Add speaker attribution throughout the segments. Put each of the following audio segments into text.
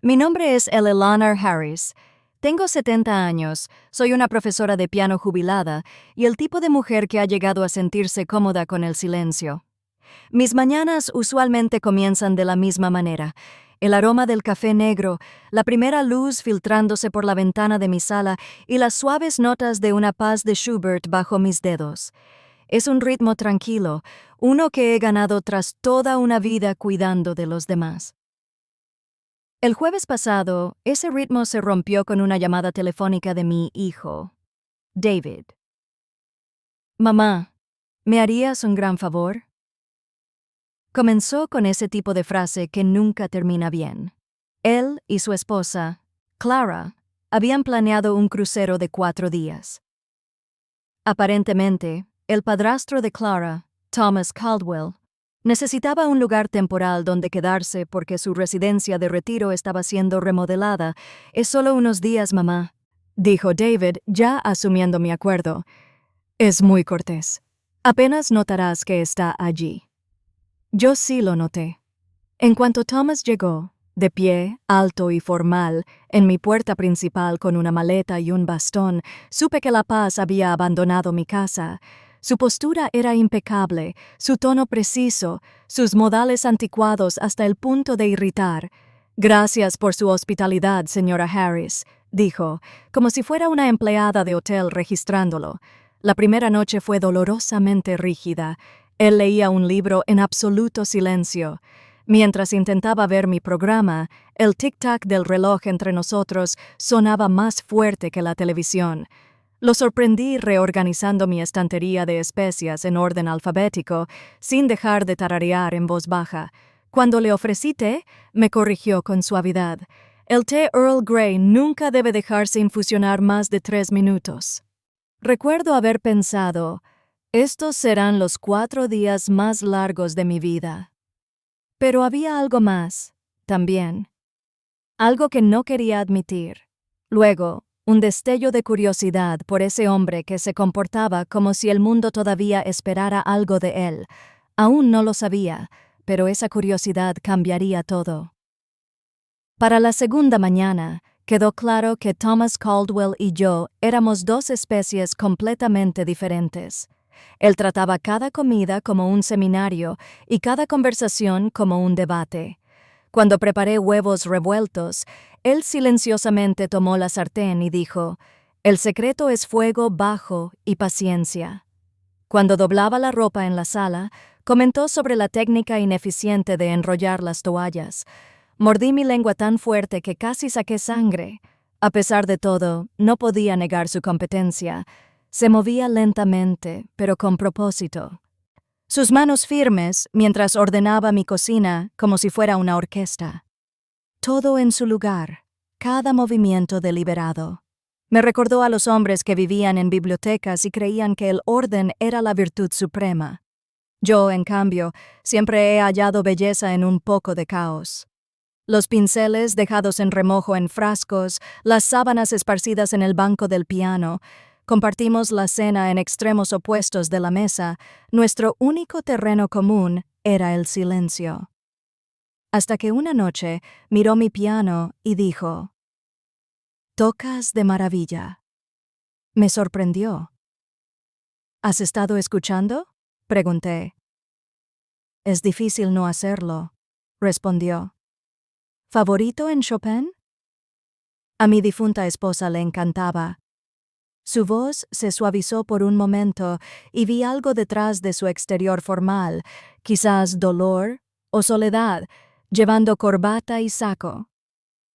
Speaker 1: Mi nombre es Eleanor Harris. Tengo 70 años, soy una profesora de piano jubilada y el tipo de mujer que ha llegado a sentirse cómoda con el silencio. Mis mañanas usualmente comienzan de la misma manera. El aroma del café negro, la primera luz filtrándose por la ventana de mi sala y las suaves notas de una paz de Schubert bajo mis dedos. Es un ritmo tranquilo, uno que he ganado tras toda una vida cuidando de los demás. El jueves pasado, ese ritmo se rompió con una llamada telefónica de mi hijo, David. Mamá, ¿me harías un gran favor? Comenzó con ese tipo de frase que nunca termina bien. Él y su esposa, Clara, habían planeado un crucero de 4 días. Aparentemente, el padrastro de Clara, Thomas Caldwell, necesitaba un lugar temporal donde quedarse porque su residencia de retiro estaba siendo remodelada. Es solo unos días, mamá, dijo David, ya asumiendo mi acuerdo. Es muy cortés. Apenas notarás que está allí. Yo sí lo noté. En cuanto Thomas llegó, de pie, alto y formal, en mi puerta principal con una maleta y un bastón, supe que La Paz había abandonado mi casa. Su postura era impecable, su tono preciso, sus modales anticuados hasta el punto de irritar. Gracias por su hospitalidad, señora Harris, dijo, como si fuera una empleada de hotel registrándolo. La primera noche fue dolorosamente rígida. Él leía un libro en absoluto silencio. Mientras intentaba ver mi programa, el tic-tac del reloj entre nosotros sonaba más fuerte que la televisión. Lo sorprendí reorganizando mi estantería de especias en orden alfabético, sin dejar de tararear en voz baja. Cuando le ofrecí té, me corrigió con suavidad. El té Earl Grey nunca debe dejarse infusionar más de 3 minutos. Recuerdo haber pensado, estos serán los 4 días más largos de mi vida. Pero había algo más, también. Algo que no quería admitir. Luego, un destello de curiosidad por ese hombre que se comportaba como si el mundo todavía esperara algo de él. Aún no lo sabía, pero esa curiosidad cambiaría todo. Para la segunda mañana, quedó claro que Thomas Caldwell y yo éramos 2 especies completamente diferentes. Él trataba cada comida como un seminario y cada conversación como un debate. Cuando preparé huevos revueltos, él silenciosamente tomó la sartén y dijo, «El secreto es fuego bajo y paciencia». Cuando doblaba la ropa en la sala, comentó sobre la técnica ineficiente de enrollar las toallas. Mordí mi lengua tan fuerte que casi saqué sangre. A pesar de todo, no podía negar su competencia. Se movía lentamente, pero con propósito. Sus manos firmes mientras ordenaba mi cocina como si fuera una orquesta. Todo en su lugar, cada movimiento deliberado. Me recordó a los hombres que vivían en bibliotecas y creían que el orden era la virtud suprema. Yo, en cambio, siempre he hallado belleza en un poco de caos. Los pinceles dejados en remojo en frascos, las sábanas esparcidas en el banco del piano. Compartimos la cena en extremos opuestos de la mesa. Nuestro único terreno común era el silencio. Hasta que una noche miró mi piano y dijo, «Tocas de maravilla». Me sorprendió. «¿Has estado escuchando?», pregunté. «Es difícil no hacerlo», respondió. «¿Favorito en Chopin?» A mi difunta esposa le encantaba. Su voz se suavizó por un momento y vi algo detrás de su exterior formal, quizás dolor o soledad, llevando corbata y saco.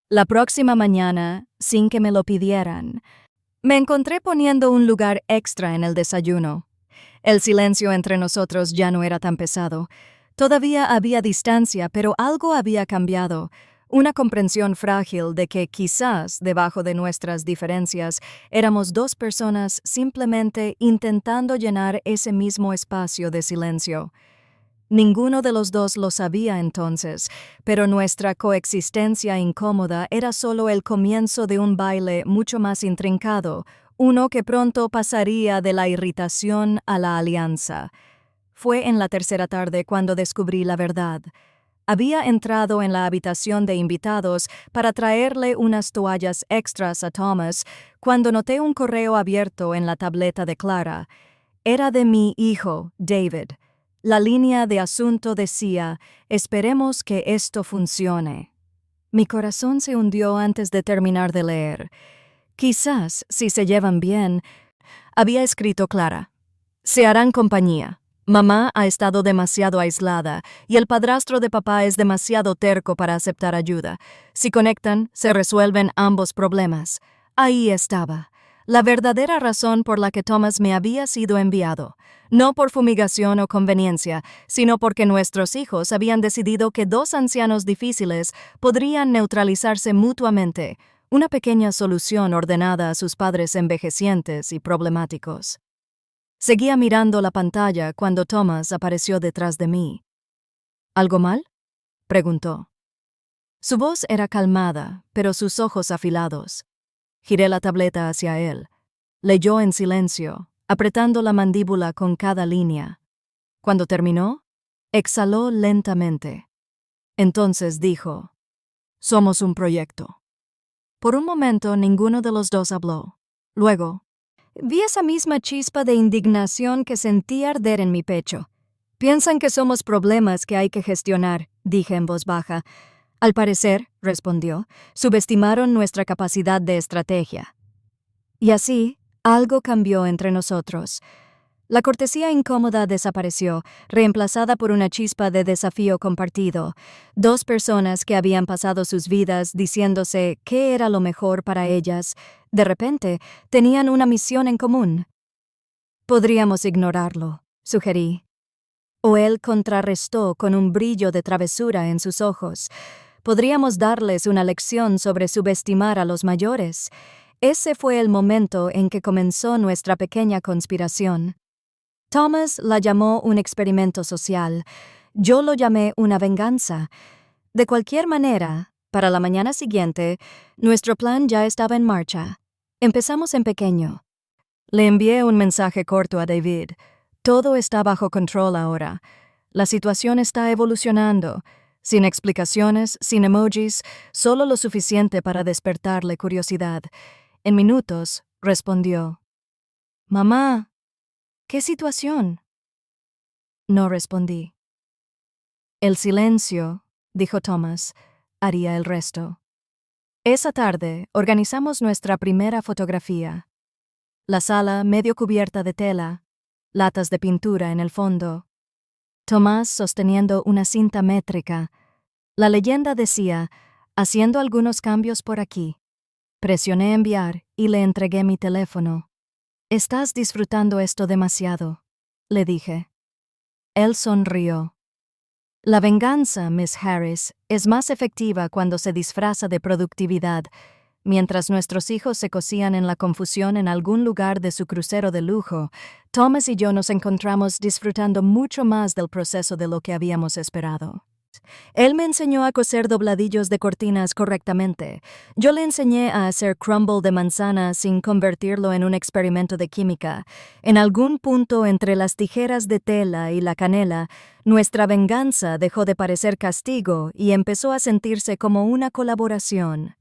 Speaker 1: La próxima mañana, sin que me lo pidieran, me encontré poniendo un lugar extra en el desayuno. El silencio entre nosotros ya no era tan pesado. Todavía había distancia, pero algo había cambiado. Una comprensión frágil de que quizás, debajo de nuestras diferencias, éramos 2 personas simplemente intentando llenar ese mismo espacio de silencio. Ninguno de los 2 lo sabía entonces, pero nuestra coexistencia incómoda era solo el comienzo de un baile mucho más intrincado, uno que pronto pasaría de la irritación a la alianza. Fue en la tercera tarde cuando descubrí la verdad. Había entrado en la habitación de invitados para traerle unas toallas extras a Thomas cuando noté un correo abierto en la tableta de Clara. Era de mi hijo, David. La línea de asunto decía: «Esperemos que esto funcione». Mi corazón se hundió antes de terminar de leer. Quizás, si se llevan bien, había escrito Clara: «Se harán compañía. Mamá ha estado demasiado aislada y el padrastro de papá es demasiado terco para aceptar ayuda. Si conectan, se resuelven ambos problemas». Ahí estaba, la verdadera razón por la que Thomas me había sido enviado. No por fumigación o conveniencia, sino porque nuestros hijos habían decidido que dos ancianos difíciles podrían neutralizarse mutuamente, una pequeña solución ordenada a sus padres envejecientes y problemáticos. Seguía mirando la pantalla cuando Thomas apareció detrás de mí. ¿Algo mal?, preguntó. Su voz era calmada, pero sus ojos afilados. Giré la tableta hacia él. Leyó en silencio, apretando la mandíbula con cada línea. Cuando terminó, exhaló lentamente. Entonces dijo: «Somos un proyecto». Por un momento ninguno de los dos habló. Luego, vi esa misma chispa de indignación que sentí arder en mi pecho. «Piensan que somos problemas que hay que gestionar», dije en voz baja. «Al parecer», respondió, «subestimaron nuestra capacidad de estrategia». Y así, algo cambió entre nosotros. La cortesía incómoda desapareció, reemplazada por una chispa de desafío compartido. Dos personas que habían pasado sus vidas diciéndose qué era lo mejor para ellas, de repente, tenían una misión en común. «Podríamos ignorarlo», sugerí. O él contrarrestó con un brillo de travesura en sus ojos. «Podríamos darles una lección sobre subestimar a los mayores». Ese fue el momento en que comenzó nuestra pequeña conspiración. Thomas la llamó un experimento social. Yo lo llamé una venganza. De cualquier manera, para la mañana siguiente, nuestro plan ya estaba en marcha. Empezamos en pequeño. Le envié un mensaje corto a David. «Todo está bajo control ahora. La situación está evolucionando. Sin explicaciones, sin emojis, solo lo suficiente para despertarle curiosidad». En minutos, respondió: «Mamá, ¿qué situación?». No respondí. «El silencio», dijo Thomas, «haría el resto». Esa tarde organizamos nuestra primera fotografía. La sala medio cubierta de tela, latas de pintura en el fondo. Tomás sosteniendo una cinta métrica. La leyenda decía: «haciendo algunos cambios por aquí». Presioné enviar y le entregué mi teléfono. «Estás disfrutando esto demasiado», le dije. Él sonrió. «La venganza, Miss Harris, es más efectiva cuando se disfraza de productividad». Mientras nuestros hijos se cosían en la confusión en algún lugar de su crucero de lujo, Thomas y yo nos encontramos disfrutando mucho más del proceso de lo que habíamos esperado. Él me enseñó a coser dobladillos de cortinas correctamente. Yo le enseñé a hacer crumble de manzana sin convertirlo en un experimento de química. En algún punto entre las tijeras de tela y la canela, nuestra venganza dejó de parecer castigo y empezó a sentirse como una colaboración.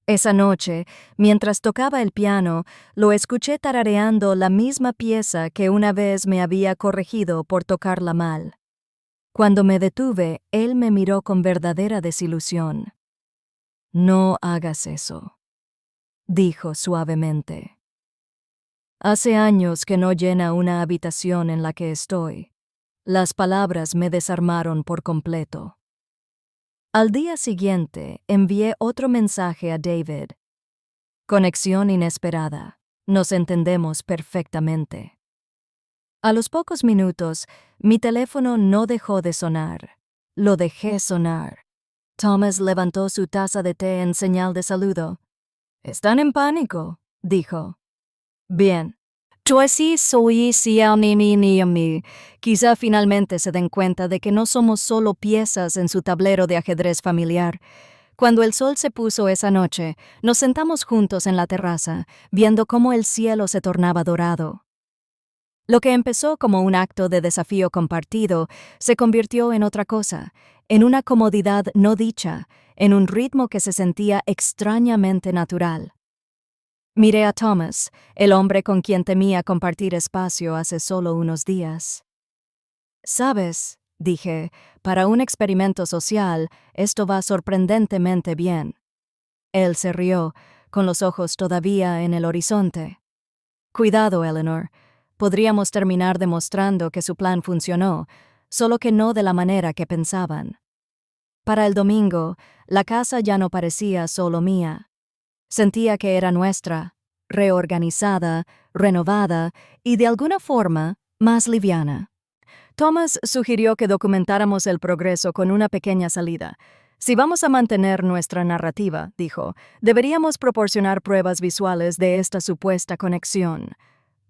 Speaker 1: Esa noche, mientras tocaba el piano, lo escuché tarareando la misma pieza que una vez me había corregido por tocarla mal. Cuando me detuve, él me miró con verdadera desilusión. «No hagas eso», dijo suavemente. «Hace años que no llena una habitación en la que estoy». Las palabras me desarmaron por completo. Al día siguiente, envié otro mensaje a David. «Conexión inesperada. Nos entendemos perfectamente». A los pocos minutos, mi teléfono no dejó de sonar. Lo dejé sonar. Thomas levantó su taza de té en señal de saludo. «Están en pánico», dijo. «Bien. Quizá finalmente se den cuenta de que no somos solo piezas en su tablero de ajedrez familiar». Cuando el sol se puso esa noche, nos sentamos juntos en la terraza, viendo cómo el cielo se tornaba dorado. Lo que empezó como un acto de desafío compartido se convirtió en otra cosa, en una comodidad no dicha, en un ritmo que se sentía extrañamente natural. Miré a Thomas, el hombre con quien temía compartir espacio hace solo unos días. «Sabes», dije, «para un experimento social, esto va sorprendentemente bien». Él se rió, con los ojos todavía en el horizonte. «Cuidado, Eleanor. Podríamos terminar demostrando que su plan funcionó, solo que no de la manera que pensaban». Para el domingo, la casa ya no parecía solo mía. Sentía que era nuestra, reorganizada, renovada y de alguna forma más liviana. Thomas sugirió que documentáramos el progreso con una pequeña salida. Si vamos a mantener nuestra narrativa, dijo, deberíamos proporcionar pruebas visuales de esta supuesta conexión.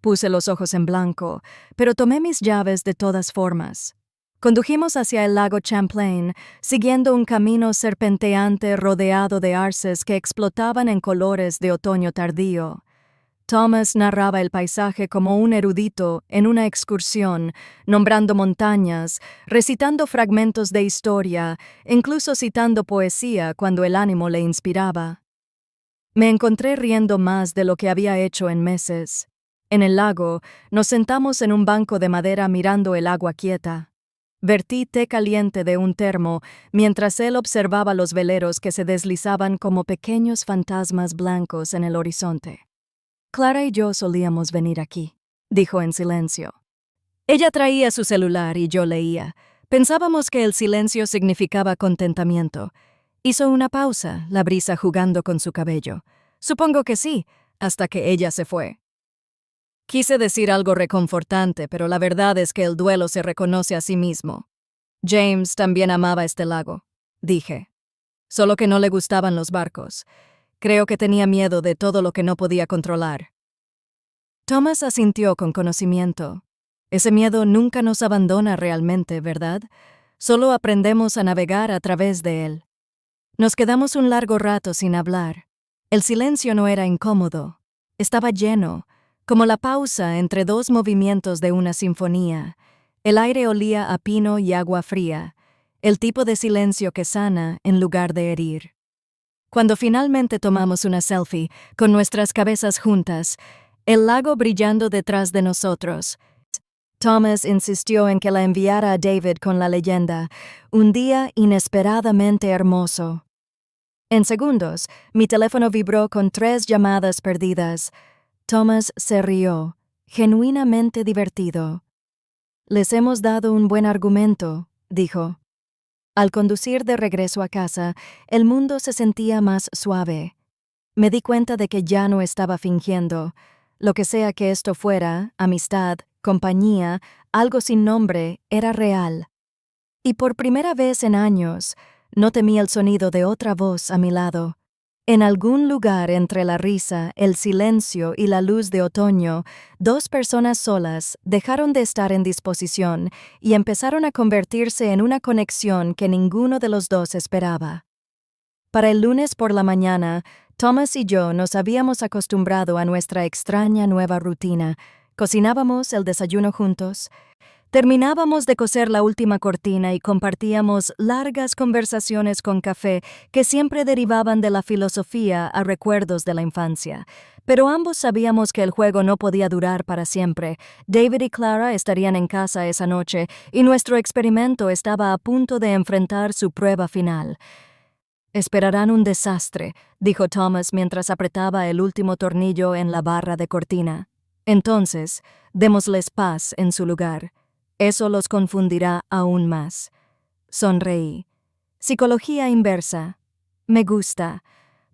Speaker 1: Puse los ojos en blanco, pero tomé mis llaves de todas formas. Condujimos hacia el lago Champlain, siguiendo un camino serpenteante rodeado de arces que explotaban en colores de otoño tardío. Thomas narraba el paisaje como un erudito en una excursión, nombrando montañas, recitando fragmentos de historia, incluso citando poesía cuando el ánimo le inspiraba. Me encontré riendo más de lo que había hecho en meses. En el lago, nos sentamos en un banco de madera mirando el agua quieta. Vertí té caliente de un termo mientras él observaba los veleros que se deslizaban como pequeños fantasmas blancos en el horizonte. «Clara y yo solíamos venir aquí», dijo en silencio. Ella traía su celular y yo leía. Pensábamos que el silencio significaba contentamiento. Hizo una pausa, la brisa jugando con su cabello. «Supongo que sí», hasta que ella se fue. Quise decir algo reconfortante, pero la verdad es que el duelo se reconoce a sí mismo. James también amaba este lago, dije. Solo que no le gustaban los barcos. Creo que tenía miedo de todo lo que no podía controlar. Thomas asintió con conocimiento. Ese miedo nunca nos abandona realmente, ¿verdad? Solo aprendemos a navegar a través de él. Nos quedamos un largo rato sin hablar. El silencio no era incómodo. Estaba lleno, como la pausa entre dos movimientos de una sinfonía. El aire olía a pino y agua fría, el tipo de silencio que sana en lugar de herir. Cuando finalmente tomamos una selfie, con nuestras cabezas juntas, el lago brillando detrás de nosotros, Thomas insistió en que la enviara a David con la leyenda, un día inesperadamente hermoso. En segundos, mi teléfono vibró con 3 llamadas perdidas. Thomas se rió, genuinamente divertido. «Les hemos dado un buen argumento», dijo. Al conducir de regreso a casa, el mundo se sentía más suave. Me di cuenta de que ya no estaba fingiendo. Lo que sea que esto fuera, amistad, compañía, algo sin nombre, era real. Y por primera vez en años, no temí el sonido de otra voz a mi lado. En algún lugar entre la risa, el silencio y la luz de otoño, 2 personas solas dejaron de estar en disposición y empezaron a convertirse en una conexión que ninguno de los dos esperaba. Para el lunes por la mañana, Thomas y yo nos habíamos acostumbrado a nuestra extraña nueva rutina. Cocinábamos el desayuno juntos. Terminábamos de coser la última cortina y compartíamos largas conversaciones con café que siempre derivaban de la filosofía a recuerdos de la infancia. Pero ambos sabíamos que el juego no podía durar para siempre. David y Clara estarían en casa esa noche y nuestro experimento estaba a punto de enfrentar su prueba final. «Esperarán un desastre», dijo Thomas mientras apretaba el último tornillo en la barra de cortina. «Entonces, démosles paz en su lugar. Eso los confundirá aún más». Sonreí. Psicología inversa. Me gusta.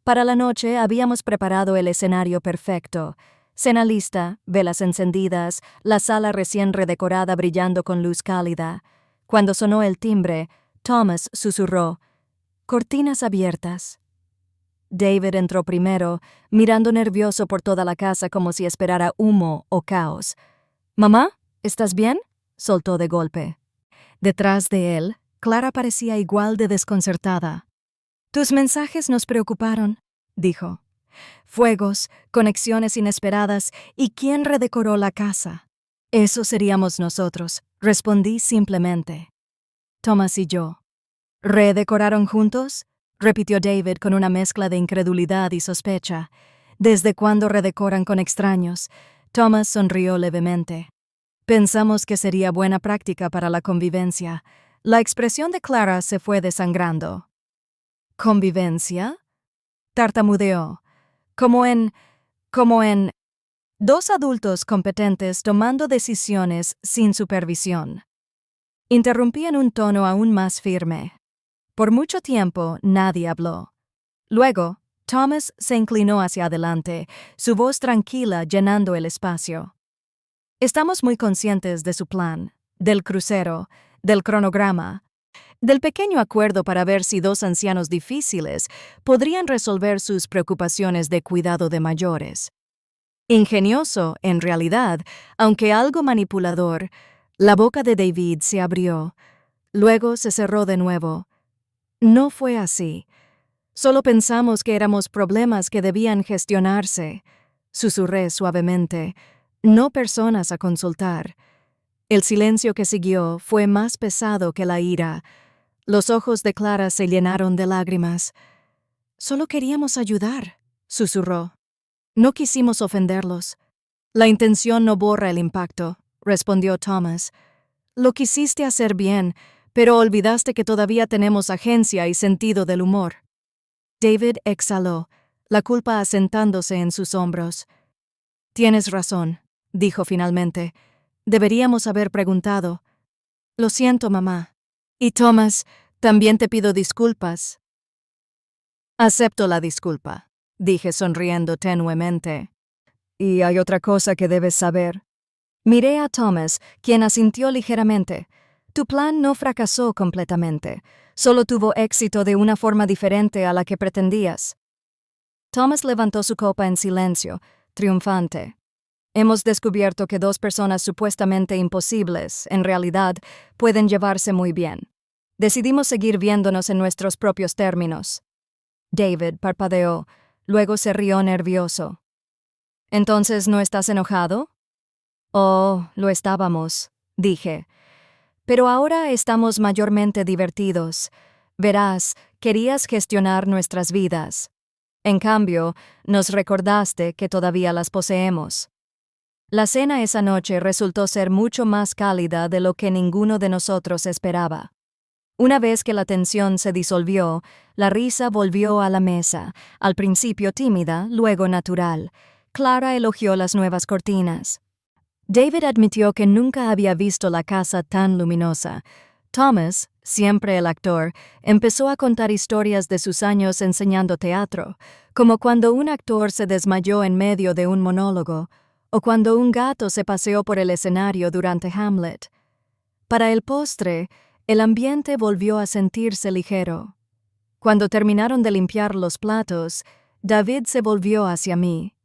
Speaker 1: Para la noche habíamos preparado el escenario perfecto. Cena lista, velas encendidas, la sala recién redecorada brillando con luz cálida. Cuando sonó el timbre, Thomas susurró: «Cortinas abiertas». David entró primero, mirando nervioso por toda la casa como si esperara humo o caos. «¿Mamá? ¿Estás bien?», soltó de golpe. Detrás de él, Clara parecía igual de desconcertada. «Tus mensajes nos preocuparon», dijo. «Fuegos, conexiones inesperadas, ¿y quién redecoró la casa?». Eso seríamos nosotros, respondí simplemente. Thomas y yo. ¿Redecoraron juntos? Repitió David con una mezcla de incredulidad y sospecha. ¿Desde cuándo redecoran con extraños? Thomas sonrió levemente. Pensamos que sería buena práctica para la convivencia. La expresión de Clara se fue desangrando. ¿Convivencia? Tartamudeó. Como en... Dos adultos competentes tomando decisiones sin supervisión. Interrumpí en un tono aún más firme. Por mucho tiempo nadie habló. Luego, Thomas se inclinó hacia adelante, su voz tranquila llenando el espacio. Estamos muy conscientes de su plan, del crucero, del cronograma, del pequeño acuerdo para ver si dos ancianos difíciles podrían resolver sus preocupaciones de cuidado de mayores. Ingenioso, en realidad, aunque algo manipulador, la boca de David se abrió. Luego se cerró de nuevo. No fue así. Solo pensamos que éramos problemas que debían gestionarse, susurré suavemente, no personas a consultar. El silencio que siguió fue más pesado que la ira. Los ojos de Clara se llenaron de lágrimas. Solo queríamos ayudar, susurró. No quisimos ofenderlos. La intención no borra el impacto, respondió Thomas. Lo quisiste hacer bien, pero olvidaste que todavía tenemos agencia y sentido del humor. David exhaló, la culpa asentándose en sus hombros. Tienes razón, dijo finalmente. Deberíamos haber preguntado. Lo siento, mamá. Y Thomas, también te pido disculpas. Acepto la disculpa, dije sonriendo tenuemente. Y hay otra cosa que debes saber. Miré a Thomas, quien asintió ligeramente. Tu plan no fracasó completamente, solo tuvo éxito de una forma diferente a la que pretendías. Thomas levantó su copa en silencio, triunfante. Hemos descubierto que dos personas supuestamente imposibles, en realidad, pueden llevarse muy bien. Decidimos seguir viéndonos en nuestros propios términos. David parpadeó, luego se rió nervioso. ¿Entonces no estás enojado? Oh, lo estábamos, dije. Pero ahora estamos mayormente divertidos. Verás, querías gestionar nuestras vidas. En cambio, nos recordaste que todavía las poseemos. La cena esa noche resultó ser mucho más cálida de lo que ninguno de nosotros esperaba. Una vez que la tensión se disolvió, la risa volvió a la mesa, al principio tímida, luego natural. Clara elogió las nuevas cortinas. David admitió que nunca había visto la casa tan luminosa. Thomas, siempre el actor, empezó a contar historias de sus años enseñando teatro, como cuando un actor se desmayó en medio de un monólogo, o cuando un gato se paseó por el escenario durante Hamlet. Para el postre, el ambiente volvió a sentirse ligero. Cuando terminaron de limpiar los platos, David se volvió hacia mí.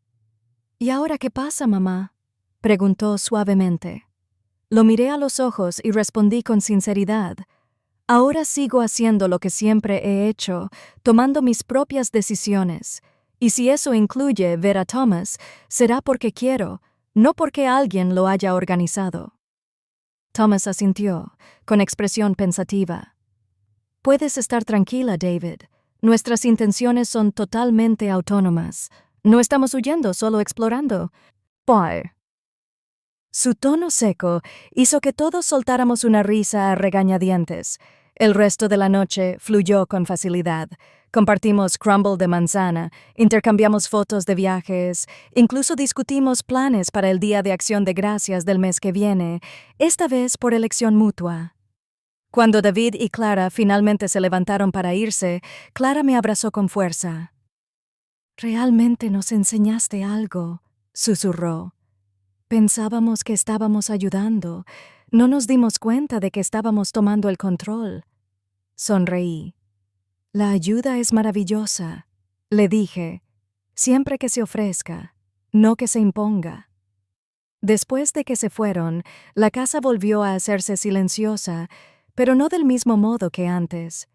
Speaker 1: ¿Y ahora qué pasa, mamá?, preguntó suavemente. Lo miré a los ojos y respondí con sinceridad. Ahora sigo haciendo lo que siempre he hecho, tomando mis propias decisiones. Y si eso incluye ver a Thomas, será porque quiero, no porque alguien lo haya organizado. Thomas asintió, con expresión pensativa. Puedes estar tranquila, David. Nuestras intenciones son totalmente autónomas. No estamos huyendo, solo explorando. Bye. Su tono seco hizo que todos soltáramos una risa a regañadientes. El resto de la noche fluyó con facilidad. Compartimos crumble de manzana, intercambiamos fotos de viajes, incluso discutimos planes para el Día de Acción de Gracias del mes que viene, esta vez por elección mutua. Cuando David y Clara finalmente se levantaron para irse, Clara me abrazó con fuerza. «Realmente nos enseñaste algo», susurró. Pensábamos que estábamos ayudando. No nos dimos cuenta de que estábamos tomando el control. Sonreí. La ayuda es maravillosa, le dije, siempre que se ofrezca, no que se imponga. Después de que se fueron, la casa volvió a hacerse silenciosa, pero no del mismo modo que antes.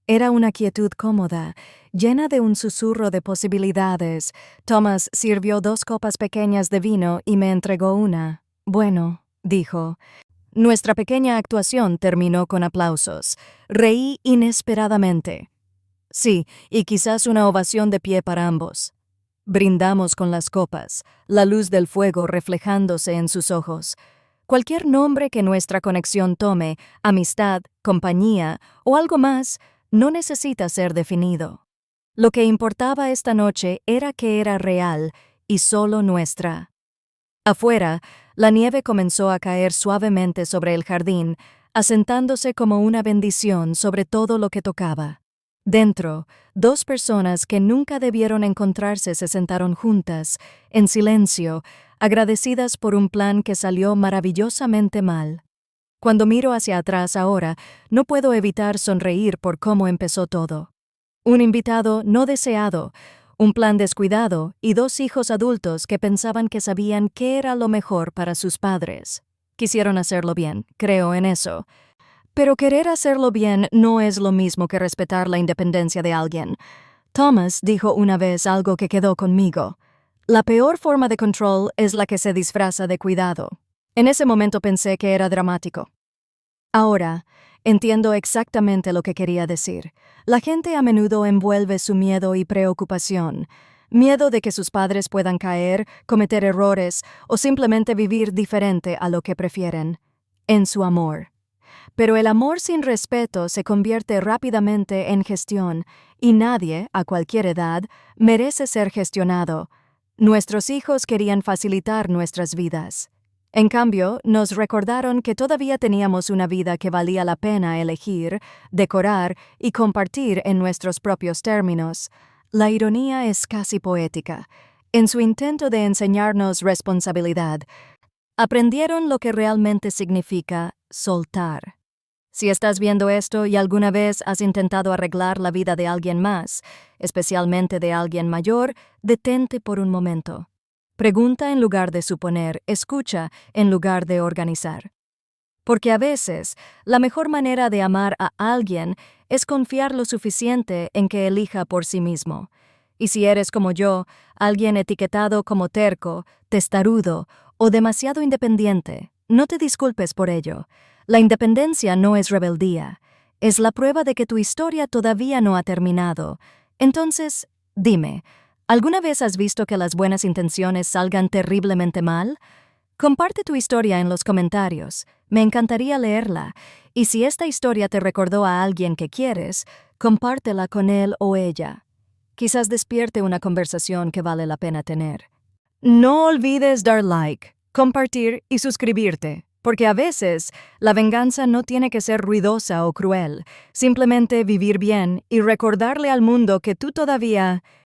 Speaker 1: Era una quietud cómoda, llena de un susurro de posibilidades. Thomas sirvió 2 copas pequeñas de vino y me entregó una. Bueno, dijo. Nuestra pequeña actuación terminó con aplausos. Reí inesperadamente. Sí, y quizás una ovación de pie para ambos. Brindamos con las copas, la luz del fuego reflejándose en sus ojos. Cualquier nombre que nuestra conexión tome, amistad, compañía o algo más, no necesita ser definido. Lo que importaba esta noche era que era real y solo nuestra. Afuera, la nieve comenzó a caer suavemente sobre el jardín, asentándose como una bendición sobre todo lo que tocaba. Dentro, dos personas que nunca debieron encontrarse se sentaron juntas, en silencio, agradecidas por un plan que salió maravillosamente mal. Cuando miro hacia atrás ahora, no puedo evitar sonreír por cómo empezó todo. Un invitado no deseado, un plan descuidado y dos hijos adultos que pensaban que sabían qué era lo mejor para sus padres. Quisieron hacerlo bien, creo en eso. Pero querer hacerlo bien no es lo mismo que respetar la independencia de alguien. Thomas dijo una vez algo que quedó conmigo. La peor forma de control es la que se disfraza de cuidado. En ese momento pensé que era dramático. Ahora, entiendo exactamente lo que quería decir. La gente a menudo envuelve su miedo y preocupación. Miedo de que sus padres puedan caer, cometer errores o simplemente vivir diferente a lo que prefieren. En su amor. Pero el amor sin respeto se convierte rápidamente en gestión, y nadie, a cualquier edad, merece ser gestionado. Nuestros hijos querían facilitar nuestras vidas. En cambio, nos recordaron que todavía teníamos una vida que valía la pena elegir, decorar y compartir en nuestros propios términos. La ironía es casi poética. En su intento de enseñarnos responsabilidad, aprendieron lo que realmente significa soltar. Si estás viendo esto y alguna vez has intentado arreglar la vida de alguien más, especialmente de alguien mayor, detente por un momento. Pregunta en lugar de suponer, escucha en lugar de organizar. Porque a veces, la mejor manera de amar a alguien es confiar lo suficiente en que elija por sí mismo. Y si eres como yo, alguien etiquetado como terco, testarudo o demasiado independiente, no te disculpes por ello. La independencia no es rebeldía. Es la prueba de que tu historia todavía no ha terminado. Entonces, dime, ¿alguna vez has visto que las buenas intenciones salgan terriblemente mal? Comparte tu historia en los comentarios. Me encantaría leerla. Y si esta historia te recordó a alguien que quieres, compártela con él o ella. Quizás despierte una conversación que vale la pena tener. No olvides dar like, compartir y suscribirte, porque a veces la venganza no tiene que ser ruidosa o cruel, simplemente vivir bien y recordarle al mundo que tú todavía